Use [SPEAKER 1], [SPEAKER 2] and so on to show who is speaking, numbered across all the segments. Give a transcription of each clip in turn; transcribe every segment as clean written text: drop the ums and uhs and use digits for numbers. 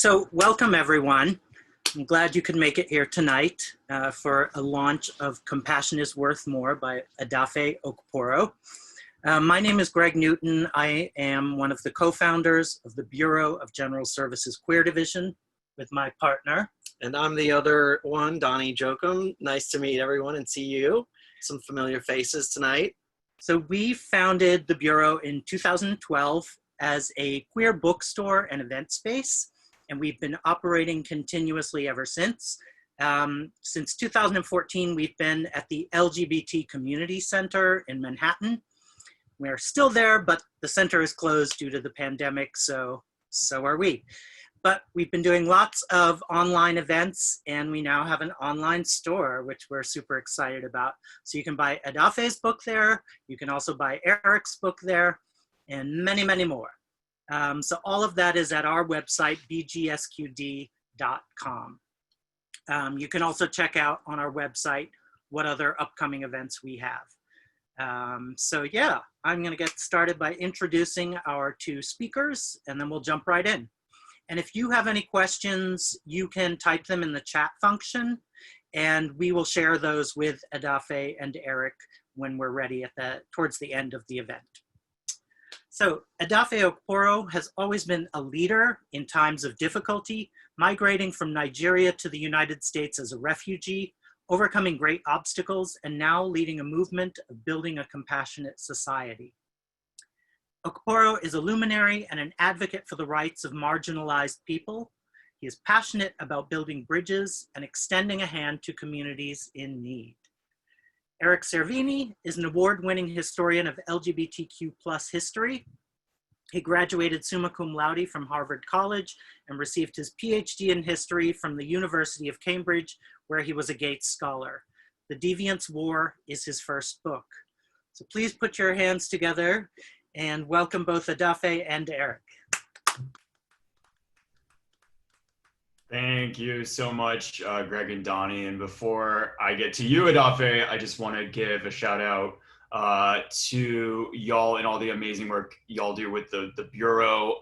[SPEAKER 1] So welcome everyone. I'm glad you could make it here tonight for a launch of Compassion is Worth More by Edafe Okporo. My name is Greg Newton. I am one of the co-founders of the Bureau of General Services Queer Division with my partner.
[SPEAKER 2] And I'm the other one, Donnie Jochum. Nice to meet everyone and see you. Some familiar faces tonight.
[SPEAKER 1] So we founded the Bureau in 2012 as a queer bookstore and event space, and we've been operating continuously ever since. Since 2014, we've been at the LGBT Community Center in Manhattan. We're still there, but the center is closed due to the pandemic, so are we. But we've been doing lots of online events, and we now have an online store, which we're super excited about. So you can buy Edafe's book there. You can also buy Eric's book there, and many, many more. So all of that is at our website, bgsqd.com. You can also check out on our website what other upcoming events we have. So yeah, I'm gonna get started by introducing our two speakers, and then we'll jump right in. And if you have any questions, you can type them in the chat function, and we will share those with Edafe and Eric when we're ready towards the end of the event. So Edafe Okporo has always been a leader in times of difficulty, migrating from Nigeria to the United States as a refugee, overcoming great obstacles, and now leading a movement of building a compassionate society. Okporo is a luminary and an advocate for the rights of marginalized people. He is passionate about building bridges and extending a hand to communities in need. Eric Cervini is an award-winning historian of LGBTQ+ history. He graduated summa cum laude from Harvard College and received his PhD in history from the University of Cambridge, where he was a Gates Scholar. The Deviant's War is his first book. So please put your hands together and welcome both Edafe and Eric.
[SPEAKER 3] Thank you so much, Greg and Donnie. And before I get to you, Edafe, I just want to give a shout out to y'all and all the amazing work y'all do with the Bureau,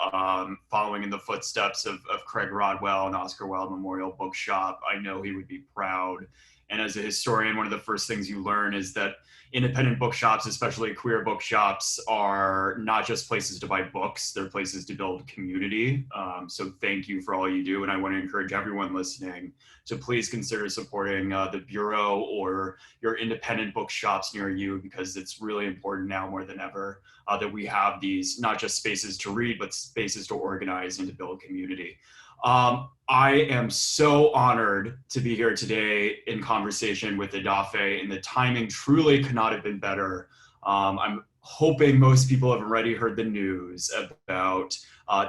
[SPEAKER 3] following in the footsteps of Craig Rodwell and Oscar Wilde Memorial Bookshop. I know he would be proud. And as a historian, one of the first things you learn is that independent bookshops, especially queer bookshops, are not just places to buy books, they're places to build community. So thank you for all you do. And I want to encourage everyone listening to please consider supporting the Bureau or your independent bookshops near you, because it's really important now more than ever that we have these, not just spaces to read, but spaces to organize and to build community. I am so honored to be here today in conversation with Edafe, and the timing truly could not have been better. I'm hoping most people have already heard the news about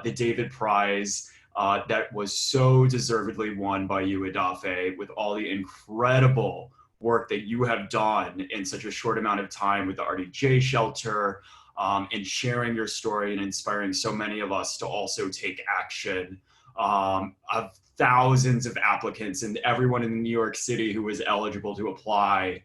[SPEAKER 3] the David Prize that was so deservedly won by you, Edafe, with all the incredible work that you have done in such a short amount of time with the RDJ shelter, and sharing your story and inspiring so many of us to also take action. Of thousands of applicants and everyone in New York City who was eligible to apply,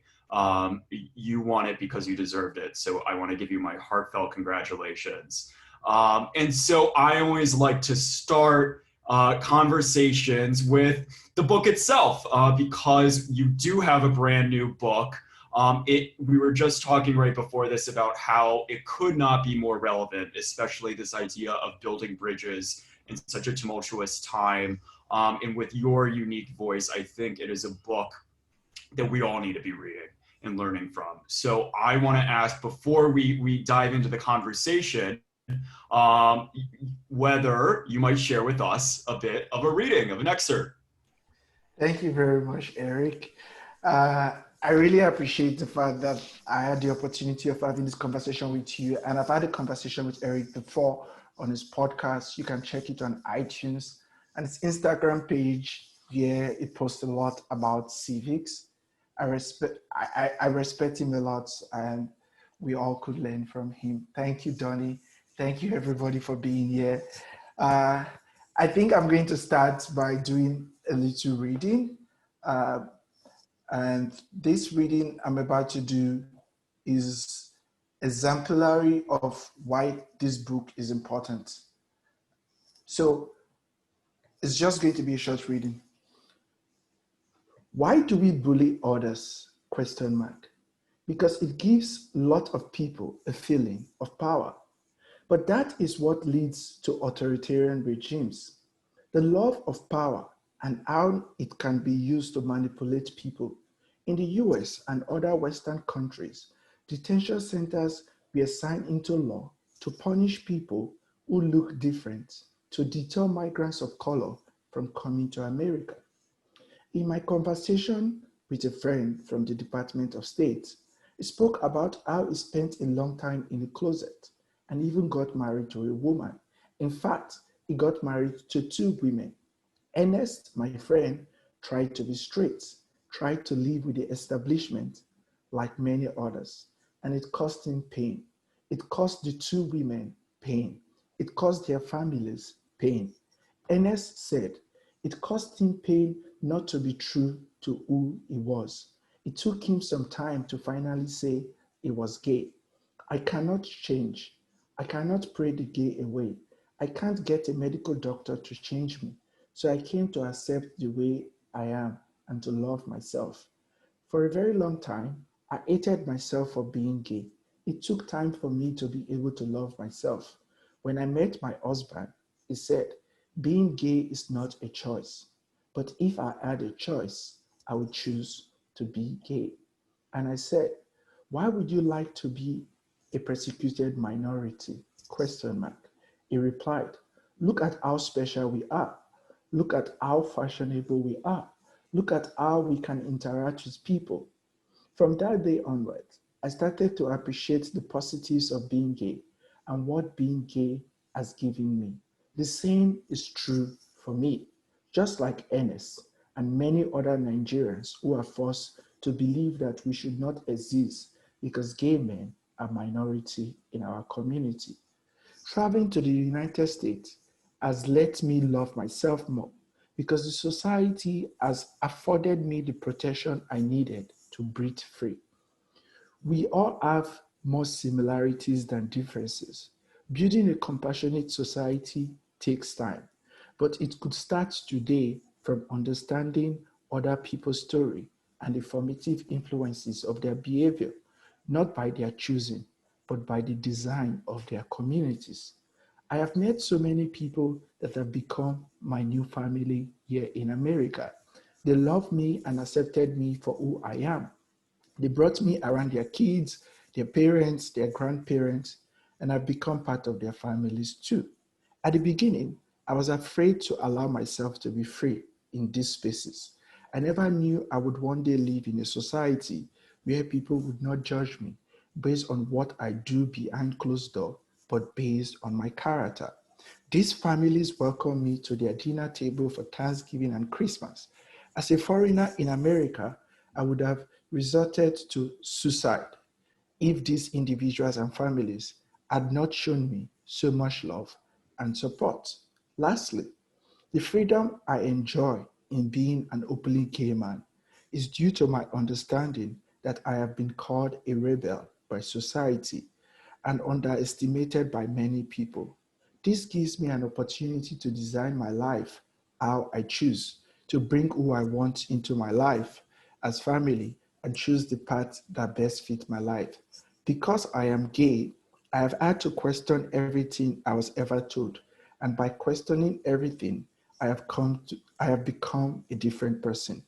[SPEAKER 3] you won it because you deserved it. So I want to give you my heartfelt congratulations. And so I always like to start conversations with the book itself, because you do have a brand new book. We were just talking right before this about how it could not be more relevant, especially this idea of building bridges in such a tumultuous time. And with your unique voice, I think it is a book that we all need to be reading and learning from. So I want to ask, before we dive into the conversation, whether you might share with us a bit of a reading of an excerpt.
[SPEAKER 4] Thank you very much, Eric. I really appreciate the fact that I had the opportunity of having this conversation with you, and I've had a conversation with Eric before on his podcast. You can check it on iTunes and his Instagram page, where it posts a lot about civics. I respect him a lot, and we all could learn from him. Thank you, Donnie. Thank you, everybody, for being here. I think I'm going to start by doing a little reading. And this reading I'm about to do is exemplary of why this book is important. So It's just going to be a short reading. Why do we bully others? Question mark. Because it gives a lot of people a feeling of power. But that is what leads to authoritarian regimes. The love of power and how it can be used to manipulate people. In the US and other Western countries, detention centers were signed into law to punish people who look different, to deter migrants of color from coming to America. In my conversation with a friend from the Department of State, he spoke about how he spent a long time in the closet and even got married to a woman. In fact, he got married to two women. Ernest, my friend, tried to be straight, tried to live with the establishment like many others, and it cost him pain. It cost the two women pain. It cost their families pain. Ernest said it cost him pain not to be true to who he was. It took him some time to finally say he was gay. I cannot change. I cannot pray the gay away. I can't get a medical doctor to change me. So I came to accept the way I am and to love myself. For a very long time, I hated myself for being gay. It took time for me to be able to love myself. When I met my husband, he said, being gay is not a choice. But if I had a choice, I would choose to be gay. And I said, why would you like to be a persecuted minority? Question mark. He replied, look at how special we are. Look at how fashionable we are. Look at how we can interact with people. From that day onwards, I started to appreciate the positives of being gay and what being gay has given me. The same is true for me, just like Ernest and many other Nigerians who are forced to believe that we should not exist because gay men are minority in our community. Traveling to the United States has let me love myself more because the society has afforded me the protection I needed to breathe free. We all have more similarities than differences. Building a compassionate society takes time, but it could start today from understanding other people's story and the formative influences of their behavior, not by their choosing, but by the design of their communities. I have met so many people that have become my new family here in America. They love me and accepted me for who I am. They brought me around their kids, their parents, their grandparents, and I've become part of their families too. At the beginning, I was afraid to allow myself to be free in these spaces. I never knew I would one day live in a society where people would not judge me based on what I do behind closed door, but based on my character. These families welcomed me to their dinner table for Thanksgiving and Christmas. As a foreigner in America, I would have resorted to suicide if these individuals and families had not shown me so much love and support. Lastly, the freedom I enjoy in being an openly gay man is due to my understanding that I have been called a rebel by society and underestimated by many people. This gives me an opportunity to design my life how I choose, to bring who I want into my life as family and choose the path that best fits my life. Because I am gay, I have had to question everything I was ever told. And by questioning everything, I have become a different person.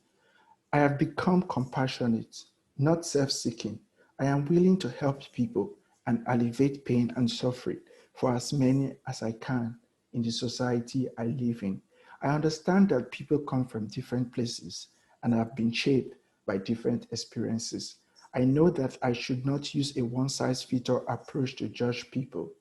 [SPEAKER 4] I have become compassionate, not self-seeking. I am willing to help people and alleviate pain and suffering for as many as I can in the society I live in. I understand that people come from different places and have been shaped by different experiences. I know that I should not use a one-size-fits-all approach to judge people.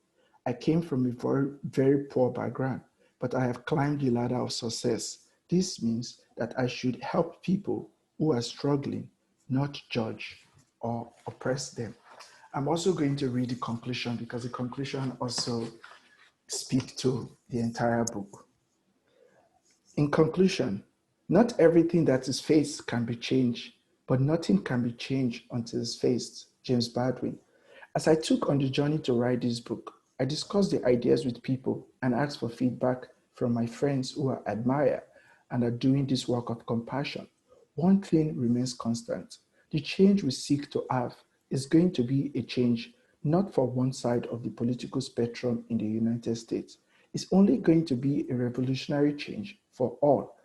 [SPEAKER 4] I came from a very, very poor background, but I have climbed the ladder of success. This means that I should help people who are struggling, not judge or oppress them. I'm also going to read the conclusion because the conclusion also speaks to the entire book. In conclusion, not everything that is faced can be changed, but nothing can be changed until it's faced. James Baldwin. As I took on the journey to write this book, I discussed the ideas with people and asked for feedback from my friends who I admire and are doing this work of compassion, one thing remains constant. The change we seek to have is going to be a change not for one side of the political spectrum in the United States. It's only going to be a revolutionary change for all.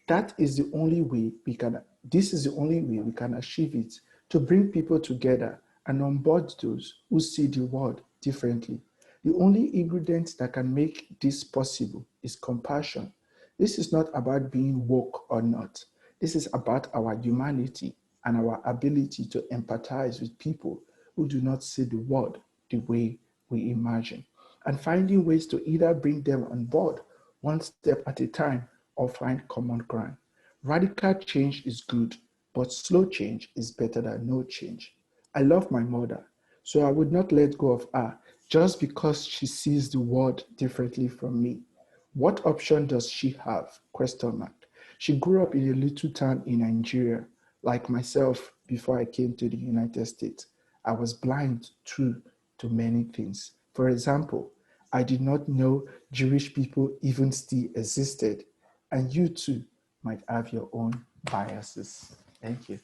[SPEAKER 4] That is the only way we can, this is the only way we can achieve it, to bring people together and onboard those who see the world differently. The only ingredient that can make this possible is compassion. This is not about being woke or not. This is about our humanity and our ability to empathize with people who do not see the world the way we imagine, and finding ways to either bring them on board one step at a time or find common ground. Radical change is good, but slow change is better than no change. I love my mother, so I would not let go of her just because she sees the world differently from me. What option does she have? Question mark. She grew up in a little town in Nigeria, like myself before I came to the United States. I was blind too to many things. For example, I did not know Jewish people even still existed. And you too might have your own biases. Thank you.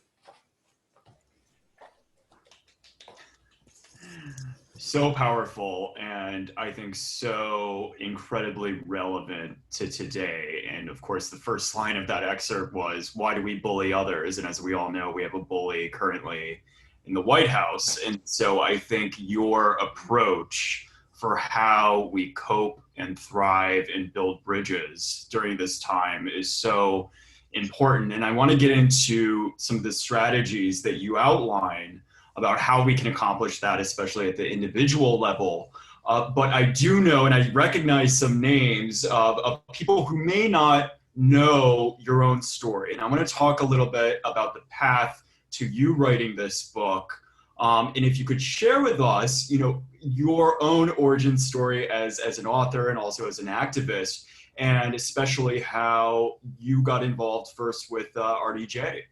[SPEAKER 3] So powerful, and I think so incredibly relevant to today. And of course, the first line of that excerpt was, "Why do we bully others?" And as we all know, we have a bully currently in the White House. And so I think your approach for how we cope and thrive and build bridges during this time is so important. And I want to get into some of the strategies that you outline about how we can accomplish that, especially at the individual level. But I do know, and I recognize some names of people who may not know your own story. And I want to talk a little bit about the path to you writing this book. And if you could share with us, your own origin story as an author and also as an activist, and especially how you got involved first with RDJ.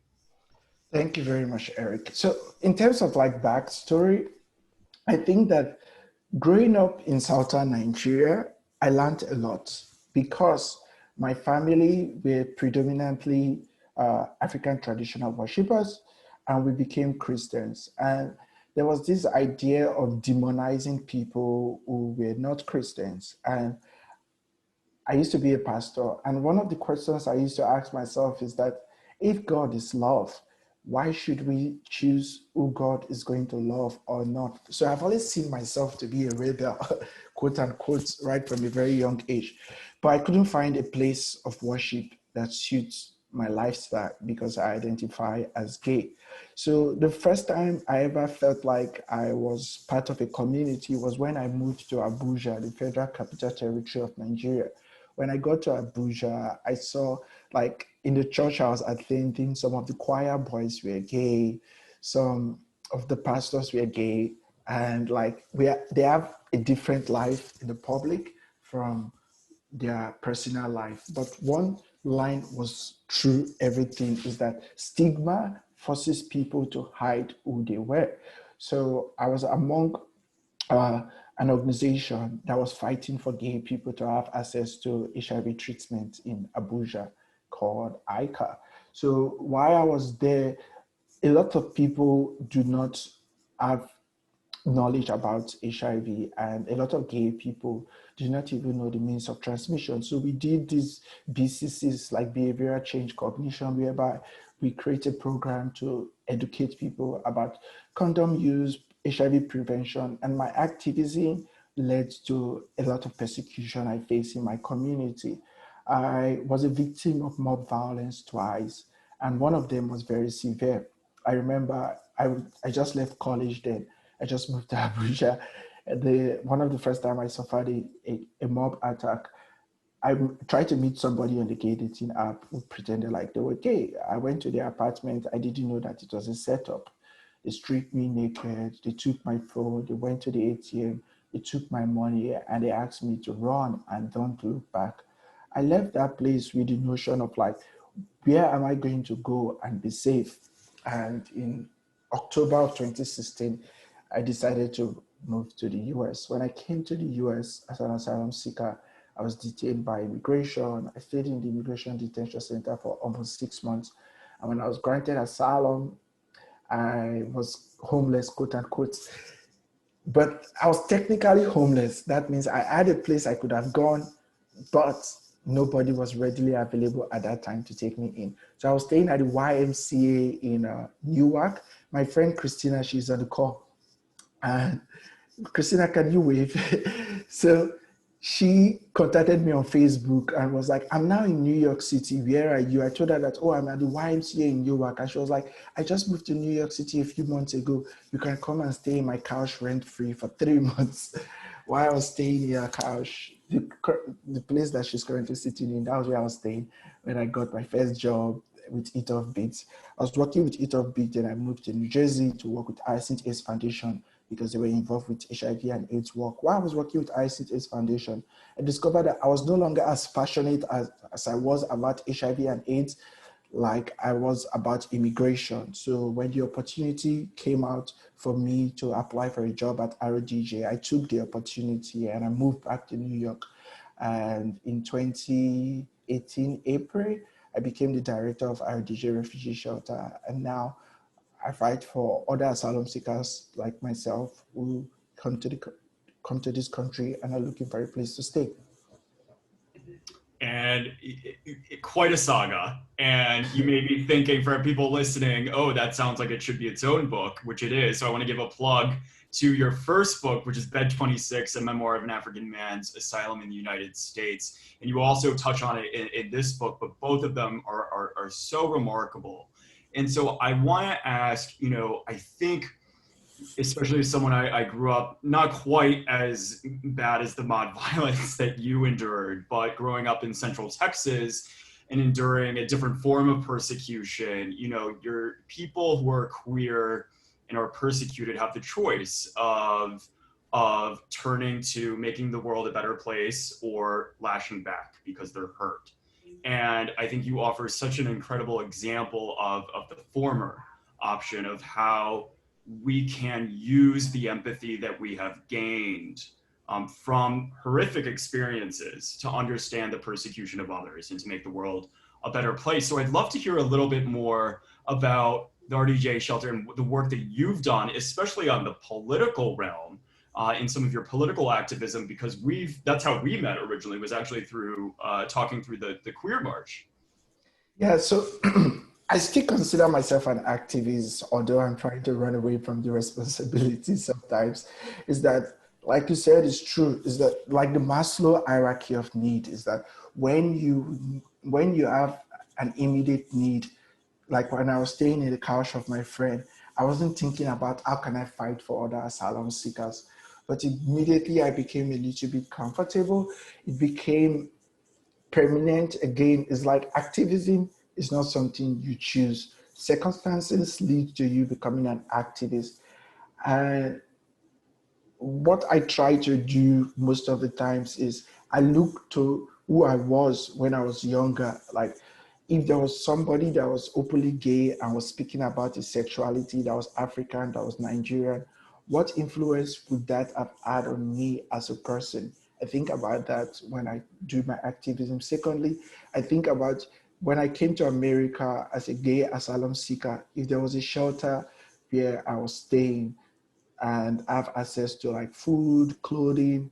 [SPEAKER 4] Thank you very much, Eric. So in terms of like backstory, I think that growing up in southern Nigeria, I learned a lot because my family were predominantly African traditional worshippers, and we became Christians. And there was this idea of demonizing people who were not Christians. And I used to be a pastor, and one of the questions I used to ask myself is that if God is love, why should we choose who God is going to love or not? So I've always seen myself to be a rebel, quote unquote, right from a very young age. But I couldn't find a place of worship that suits my lifestyle because I identify as gay. So the first time I ever felt like I was part of a community was when I moved to Abuja, the Federal Capital Territory of Nigeria. When I got to Abuja, I saw like in the church I was attending, some of the choir boys were gay, some of the pastors were gay, and like they have a different life in the public from their personal life. But one line was true, everything is that stigma forces people to hide who they were. So I was among an organization that was fighting for gay people to have access to HIV treatment in Abuja called ICA. So while I was there, a lot of people do not have knowledge about HIV, and a lot of gay people do not even know the means of transmission. So we did these BCCs like behavioral change cognition, whereby we created a program to educate people about condom use, HIV prevention, and my activism led to a lot of persecution I face in my community. I was a victim of mob violence twice, and one of them was very severe. I remember I just left college then. I just moved to Abuja. One of the first time I suffered a mob attack, I tried to meet somebody on the gay dating app who pretended like they were gay. I went to their apartment. I didn't know that it was a setup. They stripped me naked. They took my phone. They went to the ATM. They took my money and they asked me to run and don't look back. I left that place with the notion of like, where am I going to go and be safe? And in October of 2016, I decided to move to the US. When I came to the US as an asylum seeker, I I was detained by immigration. I stayed in the immigration detention center for almost 6 months. And when I was granted asylum, I was homeless, quote unquote. But I was technically homeless. That means I had a place I could have gone, but nobody was readily available at that time to take me in. So I was staying at the YMCA in Newark. My friend Christina, she's on the call. And Christina, can you wave? So she contacted me on Facebook and was like, I'm now in New York City. Where are you? I told her that, oh, I'm at the YMCA in Newark. And she was like, I just moved to New York City a few months ago. You can come and stay in my couch rent-free for 3 months while I was staying in her couch. The place that she's currently sitting in, that was where I was staying when I got my first job with Edafe Okporo. I was working with Edafe Okporo, and I moved to New Jersey to work with ICT AIDS Foundation because they were involved with HIV and AIDS work. While I was working with ICT AIDS Foundation, I discovered that I was no longer as passionate as I was about HIV and AIDS, like I was about immigration. So when the opportunity came out for me to apply for a job at RODJ, I took the opportunity and I moved back to New York. And in 2018, April, I became the director of RODJ Refugee Shelter. And now I fight for other asylum seekers like myself who come to this country and are looking for a place to stay.
[SPEAKER 3] And quite a saga. And you may be thinking, for people listening, oh, that sounds like it should be its own book, which it is. So I want to give a plug to your first book, which is Bed 26, a memoir of an African man's asylum in the United States. And you also touch on it in this book, but both of them are so remarkable. And so I want to ask, I think, especially as someone I grew up not quite as bad as the mob violence that you endured, but growing up in Central Texas and enduring a different form of persecution, your people who are queer and are persecuted have the choice of turning to making the world a better place or lashing back because they're hurt. And I think you offer such an incredible example of the former option of how we can use the empathy that we have gained from horrific experiences to understand the persecution of others and to make the world a better place. So I'd love to hear a little bit more about the RDJ shelter and the work that you've done, especially on the political realm, in some of your political activism, because that's how we met originally, was actually through talking through the Queer March.
[SPEAKER 4] Yeah, so I still consider myself an activist, although I'm trying to run away from the responsibility sometimes. Is that, like you said, is true, is that like the Maslow hierarchy of need, is that when you have an immediate need, like when I was staying in the couch of my friend, I wasn't thinking about how can I fight for other asylum seekers. But immediately I became a little bit comfortable. It became permanent. Again, it's like activism is not something you choose. Circumstances lead to you becoming an activist. And what I try to do most of the times is I look to who I was when I was younger. Like if there was somebody that was openly gay and was speaking about his sexuality, that was African, that was Nigerian, what influence would that have had on me as a person? I think about that when I do my activism. Secondly, I think about when I came to America as a gay asylum seeker, if there was a shelter where I was staying and have access to like food, clothing,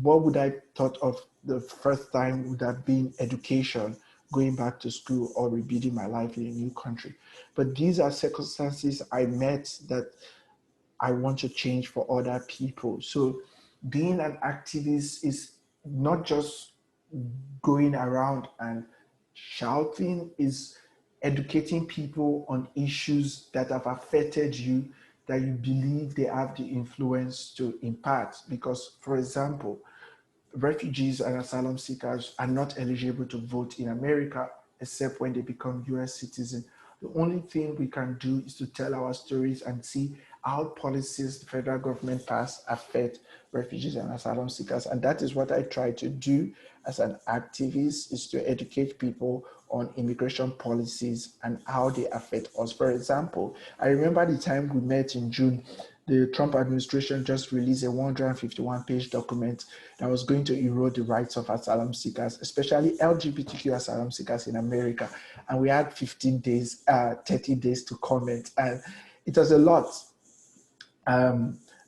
[SPEAKER 4] what would I thought of the first time would have been education, going back to school or rebuilding my life in a new country. But these are circumstances I met that I want to change for other people. So being an activist is not just going around and shouting, is educating people on issues that have affected you, that you believe they have the influence to impact. Because, for example, refugees and asylum seekers are not eligible to vote in America except when they become US citizens. The only thing we can do is to tell our stories and see how policies the federal government pass affect refugees and asylum seekers. And that is what I try to do as an activist, is to educate people on immigration policies and how they affect us. For example, I remember the time we met in June, the Trump administration just released a 151-page document that was going to erode the rights of asylum seekers, especially LGBTQ asylum seekers in America. And we had 30 days to comment. And it was a lot.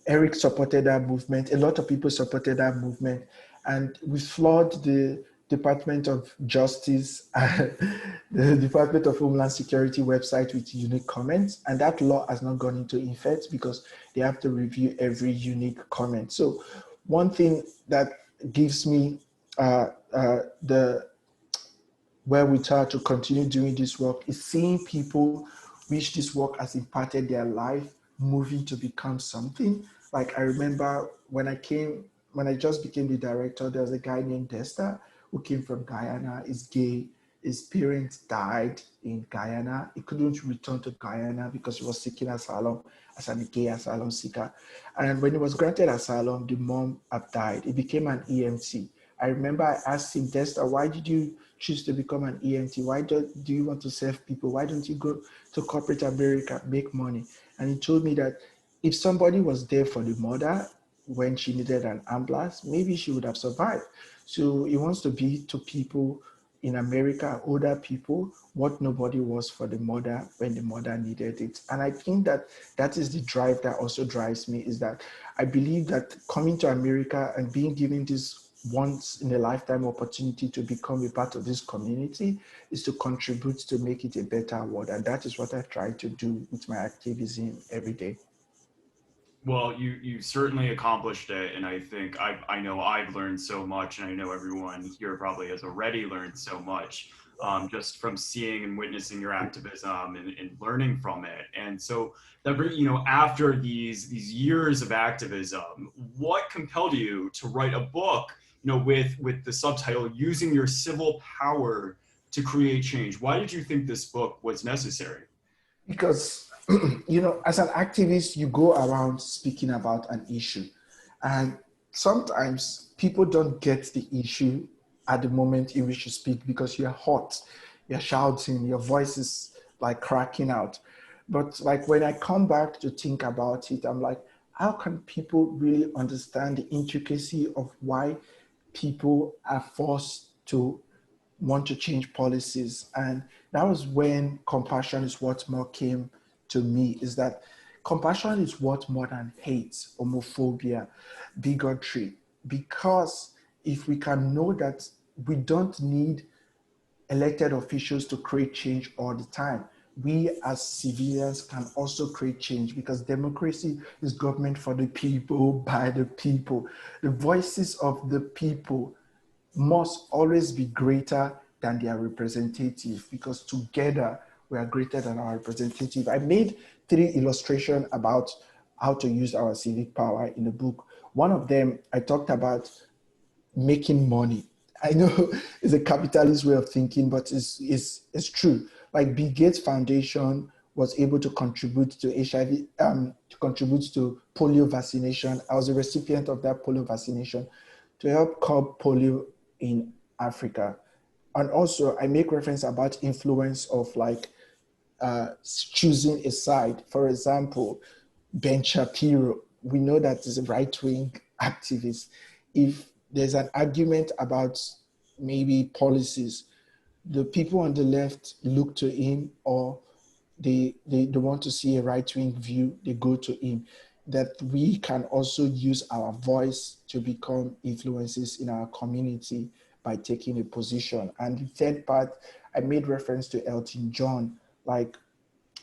[SPEAKER 4] Eric supported that movement. A lot of people supported that movement. And we floored the Department of Justice, the Department of Homeland Security website with unique comments. And that law has not gone into effect because they have to review every unique comment. So one thing that gives me the wherewithal to continue doing this work is seeing people which this work has impacted their life, moving to become something. Like I remember when I just became the director, there was a guy named Desta who came from Guyana, is gay. His parents died in Guyana. He couldn't return to Guyana because he was seeking asylum as a gay asylum seeker. And when he was granted asylum, the mom had died. He became an EMT. I remember I asked him, Desta, why did you choose to become an EMT? Why do you want to serve people? Why don't you go to corporate America, make money? And he told me that if somebody was there for the mother when she needed an ambulance, maybe she would have survived. So he wants to be to people in America, older people, what nobody was for the mother when the mother needed it. And I think that that is the drive that also drives me, is that I believe that coming to America and being given this once in a lifetime opportunity to become a part of this community is to contribute to make it a better world. And that is what I try to do with my activism every day.
[SPEAKER 3] Well, you certainly accomplished it, and I think I know I've learned so much, and I know everyone here probably has already learned so much, just from seeing and witnessing your activism and learning from it. And so that after these years of activism, what compelled you to write a book, with the subtitle "Using Your Civil Power to Create Change"? Why did you think this book was necessary?
[SPEAKER 4] Because as an activist, you go around speaking about an issue. And sometimes people don't get the issue at the moment in which you speak because you're hot, you're shouting, your voice is like cracking out. But like when I come back to think about it, I'm like, how can people really understand the intricacy of why people are forced to want to change policies? And that was when compassion is what more came to me, is that compassion is what more than hate, homophobia, bigotry. Because if we can know that we don't need elected officials to create change all the time, we as civilians can also create change, because democracy is government for the people, by the people. The voices of the people must always be greater than their representative, because together we are greater than our representative. I made 3 illustrations about how to use our civic power in the book. One of them, I talked about making money. I know it's a capitalist way of thinking, but it's true. Like Bill Gates Foundation was able to contribute to HIV, to contribute to polio vaccination. I was a recipient of that polio vaccination to help curb polio in Africa. And also I make reference about influence of choosing a side. For example, Ben Shapiro, we know that he's a right-wing activist. If there's an argument about maybe policies, the people on the left look to him, or they want to see a right-wing view, they go to him. That we can also use our voice to become influences in our community by taking a position. And the third part, I made reference to Elton John, like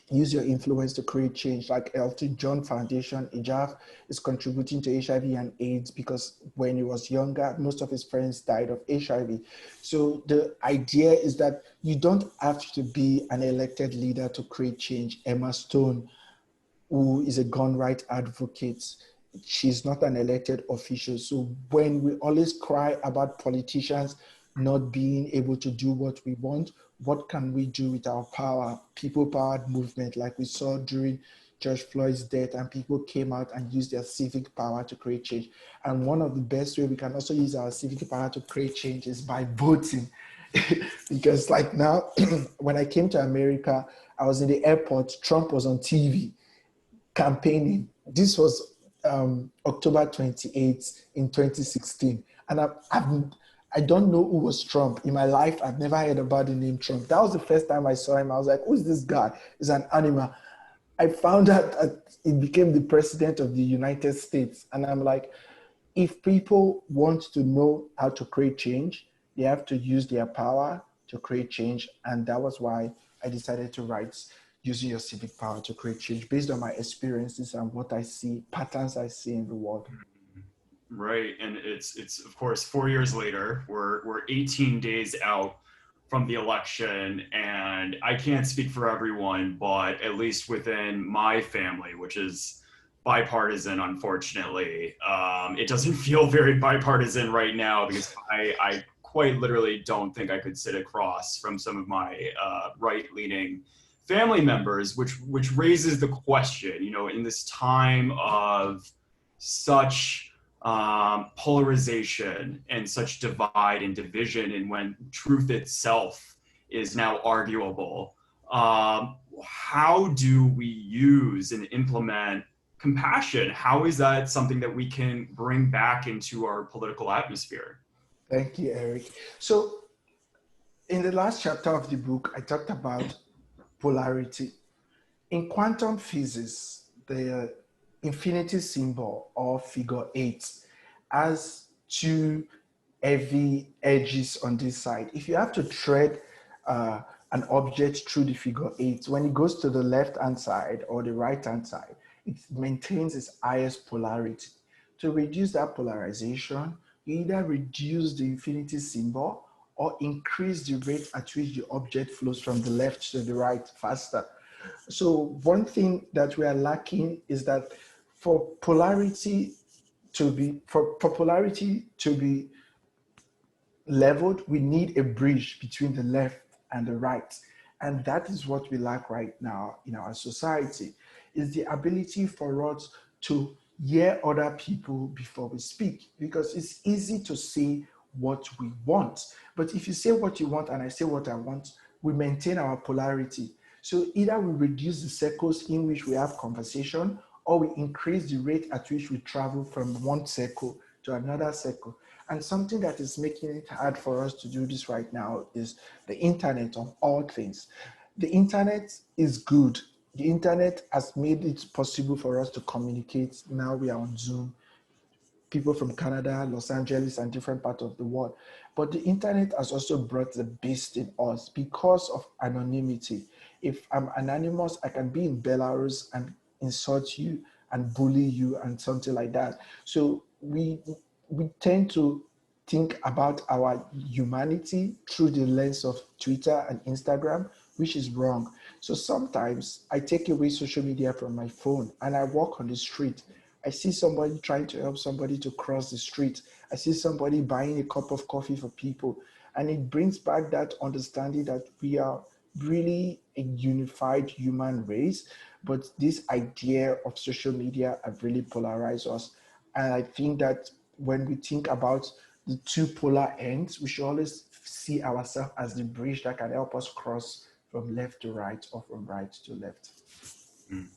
[SPEAKER 4] use your influence to create change. Like Elton John Foundation, Edafe, is contributing to HIV and AIDS because when he was younger, most of his friends died of HIV. So the idea is that you don't have to be an elected leader to create change. Emma Stone, who is a gun rights advocate, she's not an elected official. So when we always cry about politicians not being able to do what we want, what can we do with our power? People-powered movement, like we saw during George Floyd's death, and people came out and used their civic power to create change. And one of the best ways we can also use our civic power to create change is by voting. Because like now, when I came to America, I was in the airport, Trump was on TV campaigning. this was October 28th in 2016. And I don't know who was Trump. In my life, I've never heard about the name Trump. That was the first time I saw him. I was like, who's this guy? He's an animal. I found out that he became the president of the United States. And I'm like, if people want to know how to create change, they have to use their power to create change. And that was why I decided to write Using Your Civic Power to Create Change based on my experiences and what I see, patterns I see in the world.
[SPEAKER 3] Right, and it's of course 4 years later. We're 18 days out from the election, and I can't speak for everyone, but at least within my family, which is bipartisan, unfortunately, it doesn't feel very bipartisan right now because I quite literally don't think I could sit across from some of my right-leaning family members, which raises the question, you know, in this time of such polarization and such divide and division, and when truth itself is now arguable, how do we use and implement compassion? How is that something that we can bring back into our political atmosphere?
[SPEAKER 4] Thank you, Eric. So in the last chapter of the book, I talked about polarity. In quantum physics, the infinity symbol or figure 8 has two heavy edges on this side. If you have to thread an object through the figure 8, when it goes to the left-hand side or the right-hand side, it maintains its highest polarity. To reduce that polarization, you either reduce the infinity symbol or increase the rate at which the object flows from the left to the right faster. So one thing that we are lacking is that for polarity to be leveled, we need a bridge between the left and the right. And that is what we lack right now in our society, is the ability for us to hear other people before we speak, because it's easy to say what we want. But if you say what you want and I say what I want, we maintain our polarity. So either we reduce the circles in which we have conversation, or we increase the rate at which we travel from one circle to another circle. And something that is making it hard for us to do this right now is the internet of all things. The internet is good. The internet has made it possible for us to communicate. Now we are on Zoom, people from Canada, Los Angeles, and different parts of the world. But the internet has also brought the beast in us because of anonymity. If I'm anonymous, I can be in Belarus and insult you and bully you and something like that. So we tend to think about our humanity through the lens of Twitter and Instagram, which is wrong. So sometimes I take away social media from my phone and I walk on the street. I see somebody trying to help somebody to cross the street. I see somebody buying a cup of coffee for people. And it brings back that understanding that we are really a unified human race. But this idea of social media have really polarized us. And I think that when we think about the two polar ends, we should always see ourselves as the bridge that can help us cross from left to right or from right to left.
[SPEAKER 3] Mm.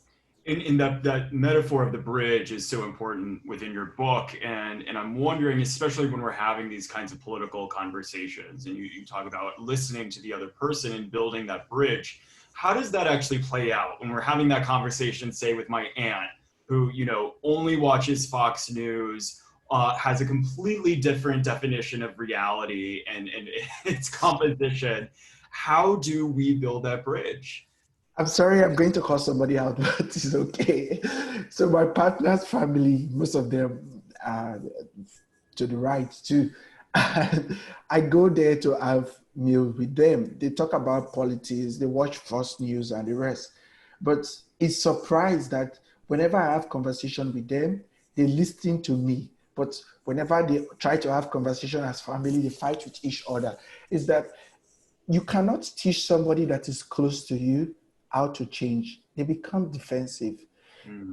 [SPEAKER 3] In that metaphor of the bridge is so important within your book, and I'm wondering, especially when we're having these kinds of political conversations and you talk about listening to the other person and building that bridge, how does that actually play out when we're having that conversation, say with my aunt, who, you know, only watches Fox News, has a completely different definition of reality and its composition? How do we build that bridge?
[SPEAKER 4] I'm sorry, I'm going to call somebody out, but it's okay. So my partner's family, most of them are to the right too. And I go there to have meal with them. They talk about politics, they watch Fox News and the rest. But it's surprised that whenever I have conversation with them, they listen to me. But whenever they try to have conversation as family, they fight with each other. Is that you cannot teach somebody that is close to you how to change. They become defensive.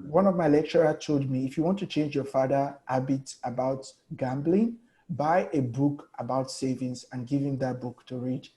[SPEAKER 4] One of my lecturers told me, if you want to change your father's habits about gambling, buy a book about savings and give him that book to read.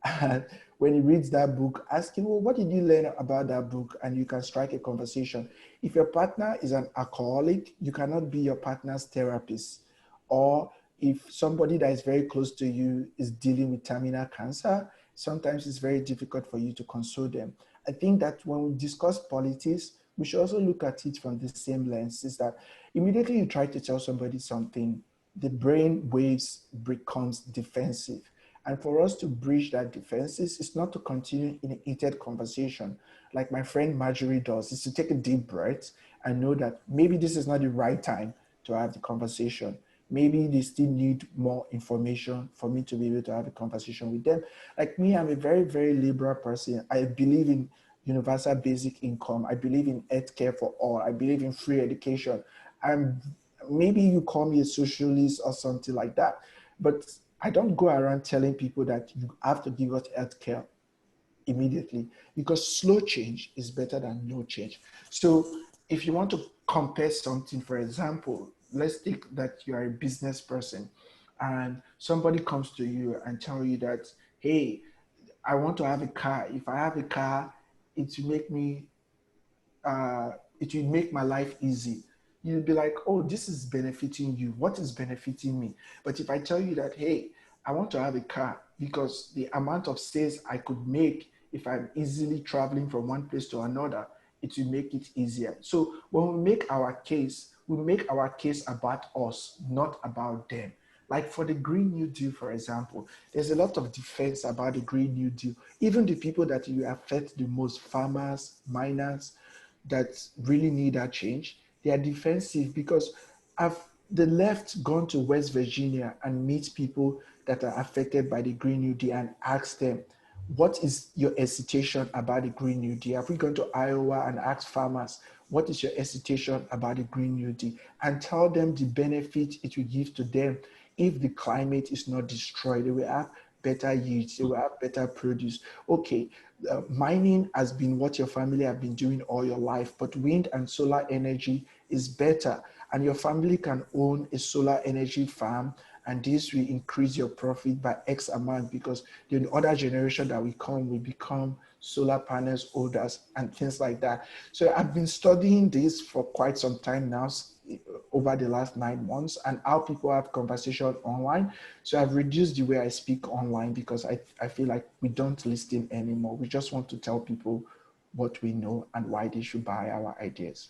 [SPEAKER 4] And when he reads that book, ask him, well, what did you learn about that book? And you can strike a conversation. If your partner is an alcoholic, you cannot be your partner's therapist. Or if somebody that is very close to you is dealing with terminal cancer, sometimes it's very difficult for you to console them. I think that when we discuss politics, we should also look at it from the same lens, is that immediately you try to tell somebody something, the brain waves becomes defensive. And for us to bridge that defenses is not to continue in a heated conversation like my friend Marjorie does, is to take a deep breath and know that maybe this is not the right time to have the conversation. Maybe they still need more information for me to be able to have a conversation with them. Like me, I'm a very, very liberal person. I believe in universal basic income. I believe in healthcare for all. I believe in free education. I'm maybe you call me a socialist or something like that, but I don't go around telling people that you have to give us healthcare immediately, because slow change is better than no change. So if you want to compare something, for example, let's take that you are a business person and somebody comes to you and tell you that, hey, I want to have a car. If I have a car, it will make me it will make my life easy. You'll be like, oh, this is benefiting you. What is benefiting me? But if I tell you that, hey, I want to have a car because the amount of sales I could make if I'm easily traveling from one place to another, it will make it easier. So when we make our case, we make our case about us, not about them. Like for the Green New Deal, for example, there's a lot of defense about the Green New Deal. Even the people that you affect the most, farmers, miners, that really need that change, they are defensive because have the left gone to West Virginia and meet people that are affected by the Green New Deal and ask them, what is your hesitation about the Green New Deal? Have we gone to Iowa and asked farmers, what is your hesitation about the Green New Deal? And tell them the benefit it will give to them if the climate is not destroyed. They will have better yields, they will have better produce. Okay, mining has been what your family have been doing all your life, but wind and solar energy is better. And your family can own a solar energy farm, and this will increase your profit by X amount because the other generation that will come will become solar panels holders and things like that. So I've been studying this for quite some time now, over the last 9 months, and how people have conversation online. So I've reduced the way I speak online because I feel like we don't listen anymore. We just want to tell people what we know and why they should buy our ideas.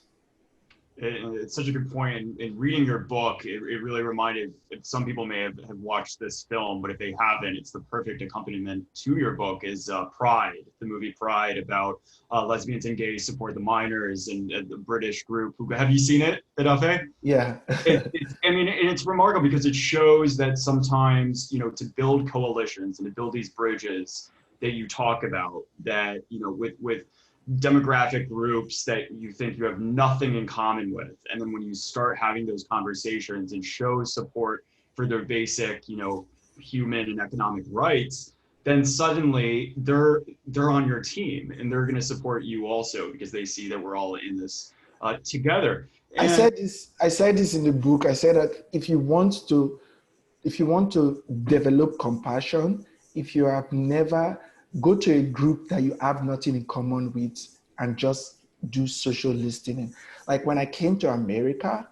[SPEAKER 3] It's such a good point. In reading your book, it really reminded, some people may have watched this film, but if they haven't, it's the perfect accompaniment to your book is Pride, the movie Pride, about lesbians and gays support the miners and the British group. Have you seen it, Edafe?
[SPEAKER 4] Yeah.
[SPEAKER 3] I mean, it's remarkable because it shows that sometimes, to build coalitions and to build these bridges that you talk about, that, with demographic groups that you think you have nothing in common with. And then when you start having those conversations and show support for their basic, human and economic rights, then suddenly they're on your team and they're going to support you also because they see that we're all in this together.
[SPEAKER 4] And I said this in the book. I said that if you want to develop compassion, if you have never, go to a group that you have nothing in common with and just do social listening. Like when I came to America,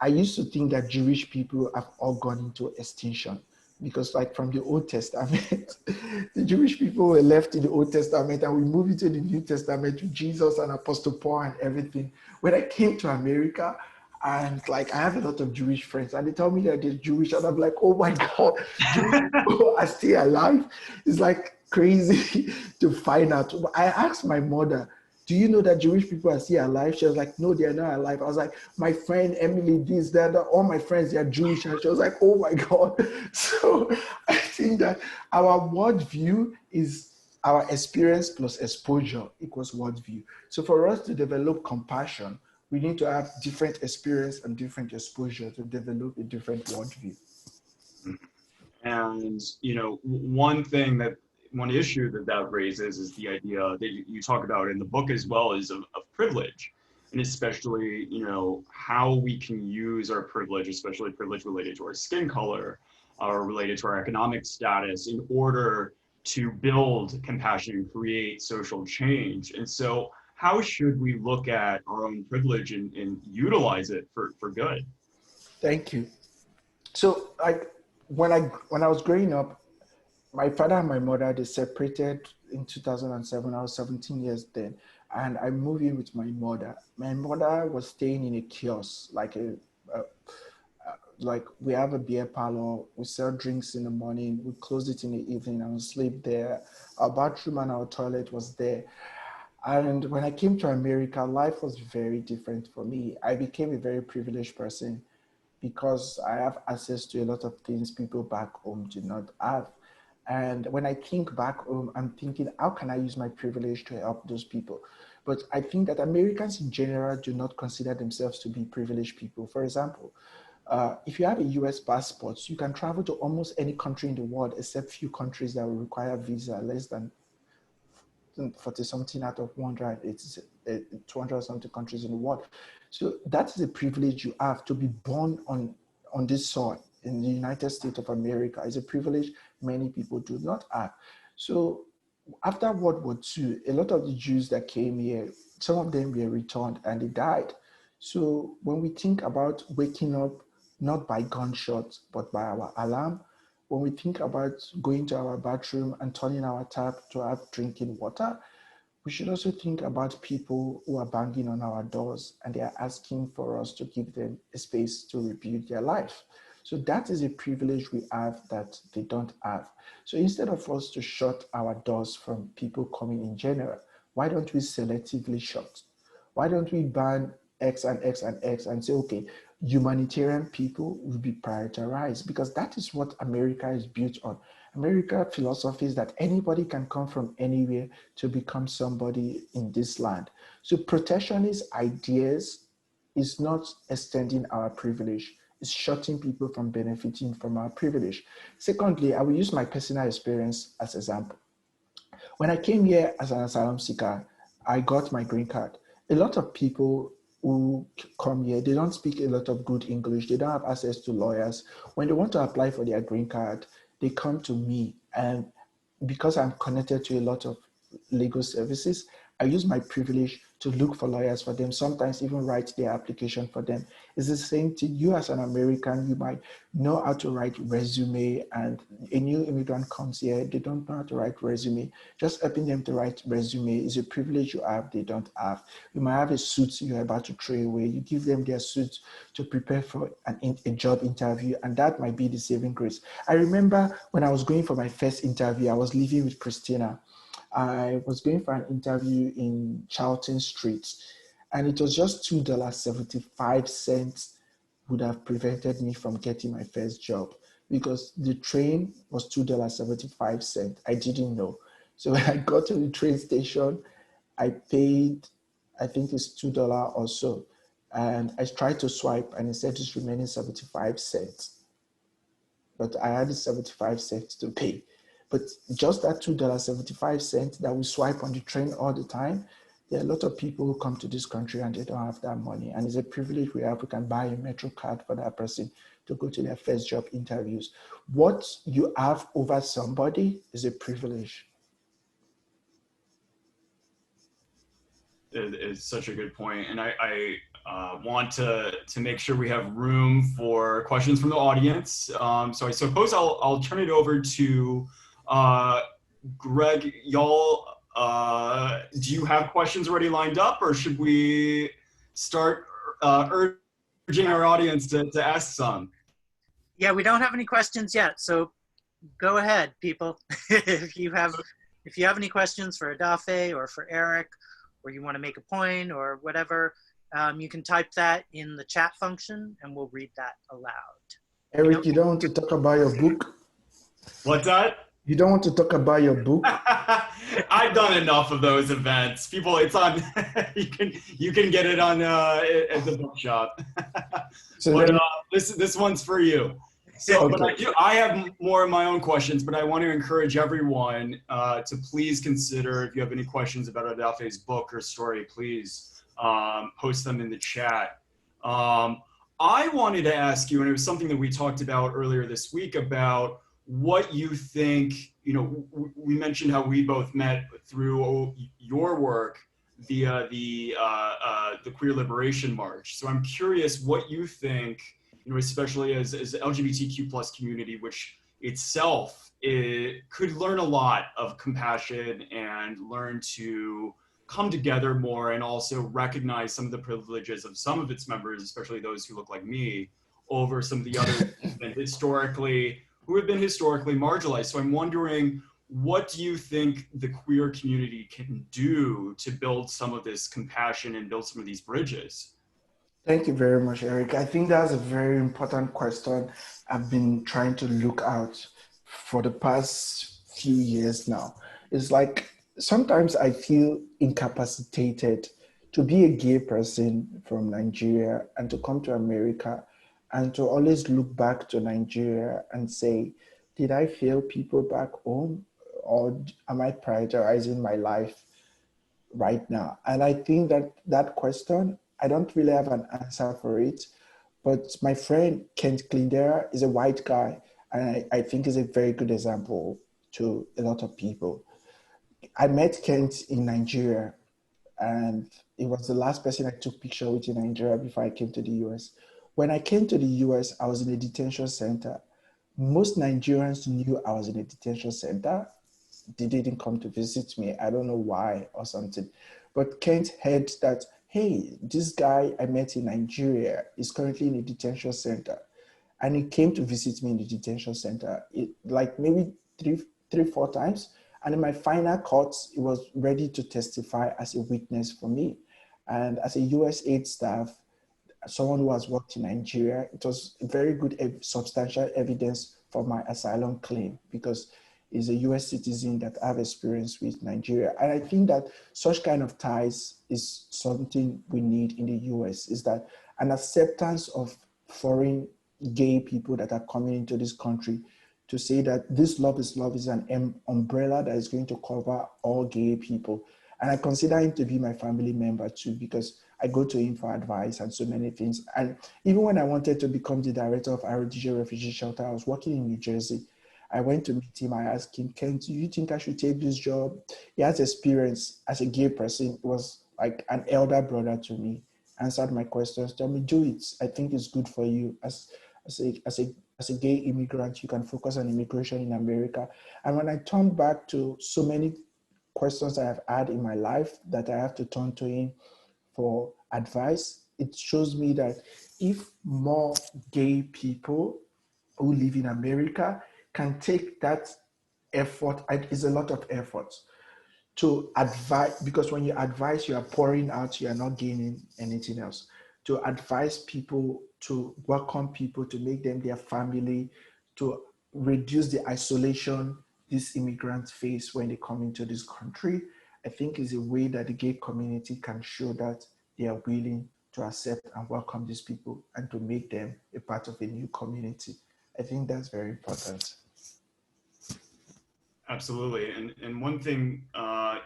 [SPEAKER 4] I used to think that Jewish people have all gone into extinction because like from the Old Testament, the Jewish people were left in the Old Testament and we moved into the New Testament with Jesus and Apostle Paul and everything. When I came to America, and like I have a lot of Jewish friends and they tell me that they're Jewish and I'm like, oh my God, Jewish people are still alive. It's like crazy to find out. I asked my mother, do you know that Jewish people are still alive? She was like, no, they're not alive. I was like, my friend Emily, this, that, all my friends, they're Jewish. And she was like, oh my God. So I think that our worldview is our experience plus exposure equals worldview. So for us to develop compassion, we need to have different experience and different exposure to develop a different worldview.
[SPEAKER 3] And, one issue that raises is the idea that you talk about in the book as well is of privilege. And especially, how we can use our privilege, especially privilege related to our skin color or related to our economic status in order to build compassion and create social change. And so how should we look at our own privilege and utilize it for good?
[SPEAKER 4] Thank you. So when I was growing up, my father and my mother, they separated in 2007. I was 17 years then. And I moved in with my mother. My mother was staying in a kiosk, like we have a beer parlor, we sell drinks in the morning, we close it in the evening and we sleep there. Our bathroom and our toilet was there. And when I came to America, life was very different for me. I became a very privileged person because I have access to a lot of things people back home do not have. And when I think back home, I'm thinking, how can I use my privilege to help those people? But I think that Americans in general do not consider themselves to be privileged people. For example, if you have a US passport, you can travel to almost any country in the world except few countries that will require visa, less than 40 something out of 200 something countries in the world. So that is a privilege you have to be born on this soil in the United States of America. It's a privilege many people do not have. So after World War II, a lot of the Jews that came here, some of them were returned and they died. So when we think about waking up, not by gunshots, but by our alarm, when we think about going to our bathroom and turning our tap to have drinking water, we should also think about people who are banging on our doors and they are asking for us to give them a space to rebuild their life. So that is a privilege we have that they don't have. So instead of us to shut our doors from people coming in general, why don't we selectively shut? Why don't we ban X and X and X and say, okay, humanitarian people will be prioritized, because that is what America is built on. America philosophy is that anybody can come from anywhere to become somebody in this land. So protectionist ideas is not extending our privilege, it's shutting people from benefiting from our privilege. Secondly, I will use my personal experience as example. When I came here as an asylum seeker, I got my green card. A lot of people who come here, they don't speak a lot of good English. They don't have access to lawyers. When they want to apply for their green card, they come to me. And because I'm connected to a lot of legal services, I use my privilege to look for lawyers for them, sometimes even write their application for them. It's the same thing. You as an American, you might know how to write resume, and a new immigrant comes here, they don't know how to write resume. Just helping them to write resume is a privilege you have, they don't have. You might have a suit you're about to throw away. You give them their suit to prepare for a job interview, and that might be the saving grace. I remember when I was going for my first interview, I was living with Christina. I was going for an interview in Charlton Street, and it was just $2.75 would have prevented me from getting my first job, because the train was $2.75. I didn't know. So when I got to the train station, I paid, I think it's $2 or so. And I tried to swipe and it said it's remaining 75 cents. But I had 75 cents to pay. But just that $2.75 that we swipe on the train all the time, there are a lot of people who come to this country and they don't have that money. And it's a privilege we have. We can buy a Metro card for that person to go to their first job interviews. What you have over somebody is a privilege.
[SPEAKER 3] Is such a good point. And I want to make sure we have room for questions from the audience. So I suppose I'll turn it over to Greg. Y'all, do you have questions already lined up, or should we start urging our audience to ask some?
[SPEAKER 1] Yeah, we don't have any questions yet, so go ahead, people. if you have any questions for Edafe or for Eric, or you want to make a point or whatever, you can type that in the chat function and we'll read that aloud.
[SPEAKER 4] Eric, you don't want to talk about your book?
[SPEAKER 3] What's that?
[SPEAKER 4] You don't want to talk about your book?
[SPEAKER 3] I've done enough of those events. People, it's on. you can get it on at the bookshop.
[SPEAKER 4] So
[SPEAKER 3] but this one's for you. So,
[SPEAKER 4] okay.
[SPEAKER 3] but I have more of my own questions, but I want to encourage everyone to please consider, if you have any questions about Edafe's book or story, please post them in the chat. I wanted to ask you, and it was something that we talked about earlier this week, about what you think, we mentioned how we both met through your work via the Queer Liberation March. So I'm curious what you think, especially as the LGBTQ plus community, which itself could learn a lot of compassion and learn to come together more and also recognize some of the privileges of some of its members, especially those who look like me, over some of the others who have been historically marginalized. So I'm wondering, what do you think the queer community can do to build some of this compassion and build some of these bridges?
[SPEAKER 4] Thank you very much, Eric. I think that's a very important question. I've been trying to look out for the past few years now. It's like sometimes I feel incapacitated to be a gay person from Nigeria and to come to America and to always look back to Nigeria and say, did I fail people back home, or am I prioritizing my life right now? And I think that question, I don't really have an answer for it. But my friend Kent Clindera is a white guy, and I think is a very good example to a lot of people. I met Kent in Nigeria, and it was the last person I took picture with in Nigeria before I came to the US. When I came to the US, I was in a detention center. Most Nigerians knew I was in a detention center. They didn't come to visit me. I don't know why or something. But Kent heard that, hey, this guy I met in Nigeria is currently in a detention center. And he came to visit me in the detention center, like maybe three, 4 times. And in my final court, he was ready to testify as a witness for me. And as a USAID staff, someone who has worked in Nigeria, it was very good, substantial evidence for my asylum claim, because he's a US citizen that I have experience with Nigeria. And I think that such kind of ties is something we need in the US, is that an acceptance of foreign gay people that are coming into this country, to say that this love is an umbrella that is going to cover all gay people. And I consider him to be my family member too, because I go to him for advice and so many things. And even when I wanted to become the director of RDJ Refugee Shelter, I was working in New Jersey. I went to meet him. I asked him, Kent, do you think I should take this job? He has experience as a gay person. He was like an elder brother to me, answered my questions, told me, do it. I think it's good for you. As a gay immigrant, you can focus on immigration in America. And when I turn back to so many questions I have had in my life that I have to turn to him for advice, it shows me that if more gay people who live in America can take that effort, it's a lot of effort to advise, because when you advise, you are pouring out, you are not gaining anything else. To advise people, to welcome people, to make them their family, to reduce the isolation these immigrants face when they come into this country, I think is a way that the gay community can show that they are willing to accept and welcome these people and to make them a part of a new community. I think that's very important.
[SPEAKER 3] Absolutely. And one thing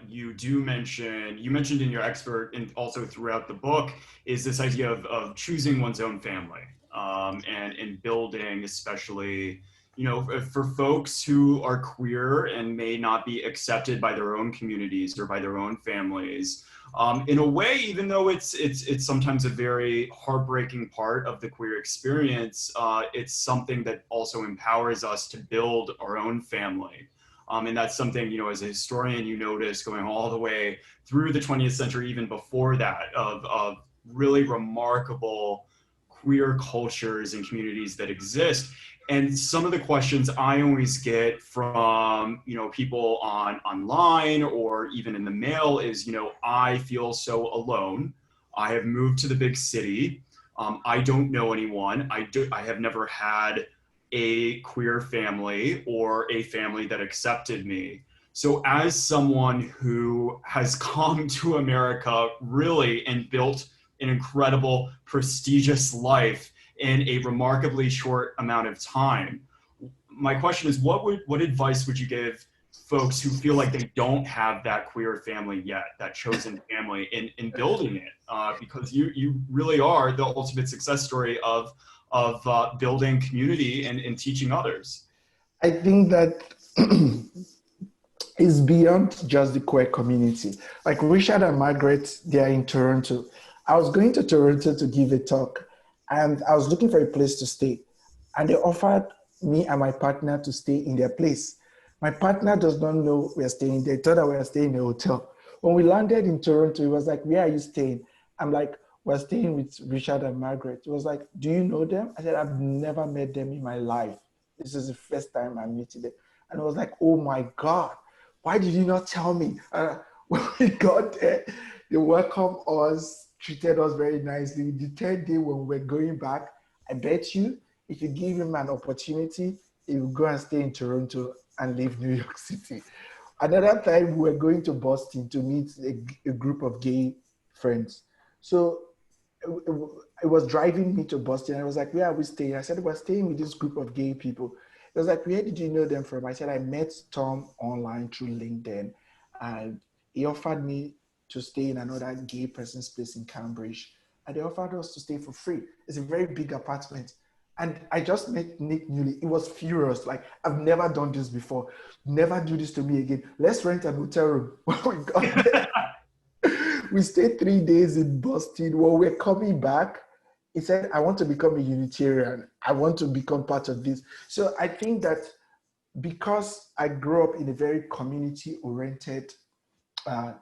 [SPEAKER 3] you mentioned in your expert and also throughout the book, is this idea of choosing one's own family, and building, especially, for folks who are queer and may not be accepted by their own communities or by their own families. In a way, even though it's sometimes a very heartbreaking part of the queer experience, it's something that also empowers us to build our own family. And that's something, as a historian, you notice going all the way through the 20th century, even before that, of really remarkable queer cultures and communities that exist. And some of the questions I always get from, people online or even in the mail is, I feel so alone. I have moved to the big city. I don't know anyone. I have never had a queer family or a family that accepted me. So as someone who has come to America really and built an incredible, prestigious life in a remarkably short amount of time, my question is, what advice would you give folks who feel like they don't have that queer family yet, that chosen family, in building it? Because you really are the ultimate success story of building community and teaching others.
[SPEAKER 4] I think that it's beyond just the queer community. Like Richard and Margaret, they are in Toronto. I was going to Toronto to give a talk, and I was looking for a place to stay. And they offered me and my partner to stay in their place. My partner does not know we're staying there. They thought that we were staying in a hotel. When we landed in Toronto, he was like, "Where are you staying?" I'm like, "We're staying with Richard and Margaret." He was like, "Do you know them?" I said, "I've never met them in my life. This is the first time I'm meeting them." And I was like, "Oh my God, why did you not tell me?" When we got there, they welcomed us, treated us very nicely. The third day when we were going back, I bet you, if you give him an opportunity, he will go and stay in Toronto and leave New York City. Another time, we were going to Boston to meet a group of gay friends. So it was driving me to Boston. I was like, "Where are we staying?" I said, "We're staying with this group of gay people." It was like, "Where did you know them from?" I said, "I met Tom online through LinkedIn, and he offered me to stay in another gay person's place in Cambridge. And they offered us to stay for free. It's a very big apartment." And I just met Nick newly. He was furious. Like, "I've never done this before. Never do this to me again. Let's rent an hotel room." When we got there, we stayed 3 days in Boston. When we're coming back, he said, "I want to become a Unitarian. I want to become part of this." So I think that because I grew up in a very community-oriented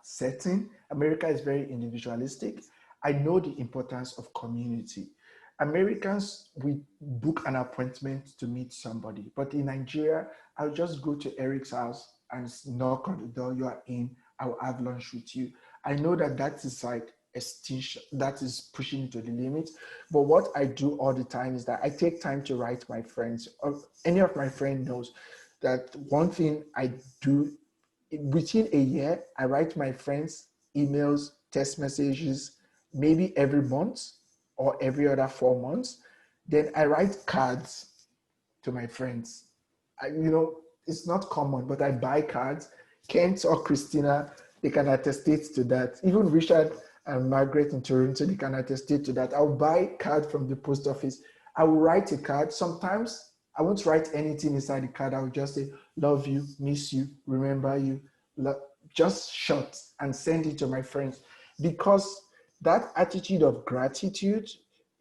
[SPEAKER 4] setting, America is very individualistic. I know the importance of community. Americans, we book an appointment to meet somebody, but in Nigeria, I'll just go to Eric's house and knock on the door. "You are in. I'll have lunch with you." I know that that is like extinction, that is pushing it to the limit. But what I do all the time is that I take time to write my friends, or any of my friends knows that one thing I do within a year, I write my friends emails, text messages, maybe every month or every other 4 months. Then I write cards to my friends. It's not common, but I buy cards. Kent or Christina, they can attest to that. Even Richard and Margaret in Toronto, they can attest to that. I'll buy a card from the post office. I will write a card. Sometimes I won't write anything inside the card. I will just say, "Love you, miss you, remember you," just short, and send it to my friends. Because that attitude of gratitude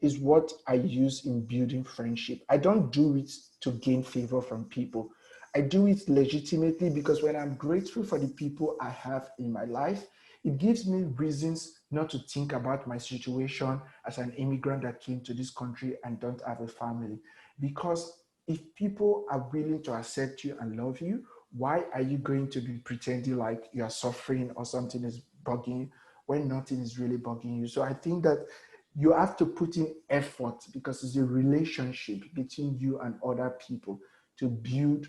[SPEAKER 4] is what I use in building friendship. I don't do it to gain favor from people. I do it legitimately because when I'm grateful for the people I have in my life, it gives me reasons not to think about my situation as an immigrant that came to this country and don't have a family. Because if people are willing to accept you and love you, why are you going to be pretending like you are suffering or something is bugging you when nothing is really bugging you? So I think that you have to put in effort because it's a relationship between you and other people to build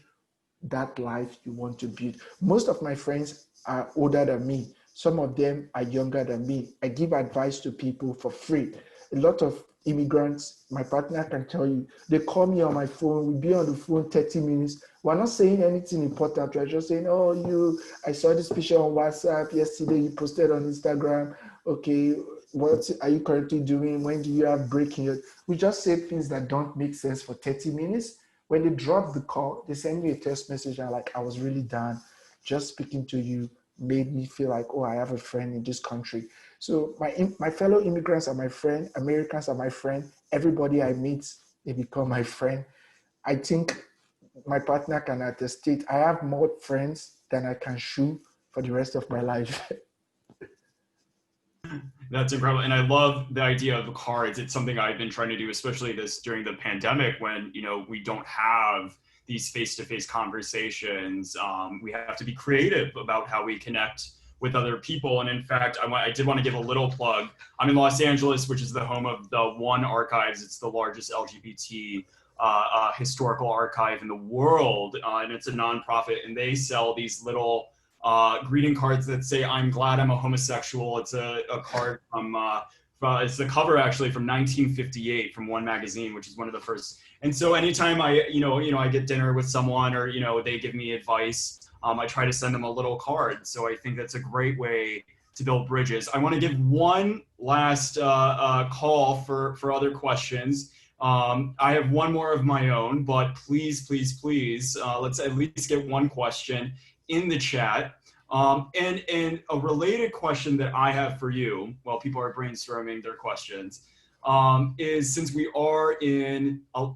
[SPEAKER 4] that life you want to build. Most of my friends are older than me. Some of them are younger than me. I give advice to people for free. A lot of immigrants, my partner can tell you, they call me on my phone. We'll be on the phone 30 minutes. We're not saying anything important. We're just saying, "Oh, I saw this picture on WhatsApp yesterday. You posted on Instagram. Okay, what are you currently doing? When do you have breaking?" We just say things that don't make sense for 30 minutes. When they drop the call, they send me a text message and like, "I was really done. Just speaking to you made me feel like, I have a friend in this country." So my fellow immigrants are my friend. Americans are my friend. Everybody I meet, they become my friend. I think my partner can attest. I have more friends than I can shoe for the rest of my life.
[SPEAKER 3] That's incredible. And I love the idea of cards. It's something I've been trying to do, especially during the pandemic when, we don't have these face-to-face conversations. We have to be creative about how we connect with other people. And in fact, I did want to give a little plug. I'm in Los Angeles, which is the home of the One Archives. It's the largest LGBT historical archive in the world. And it's a nonprofit, and they sell these little greeting cards that say, "I'm glad I'm a homosexual." It's a card from, it's the cover actually from 1958 from One magazine, which is one of the first. And so anytime I get dinner with someone or, they give me advice, I try to send them a little card. So I think that's a great way to build bridges. I want to give one last call for other questions. I have one more of my own, but please, please, please, let's at least get one question in the chat. And a related question that I have for you, while people are brainstorming their questions, is since we are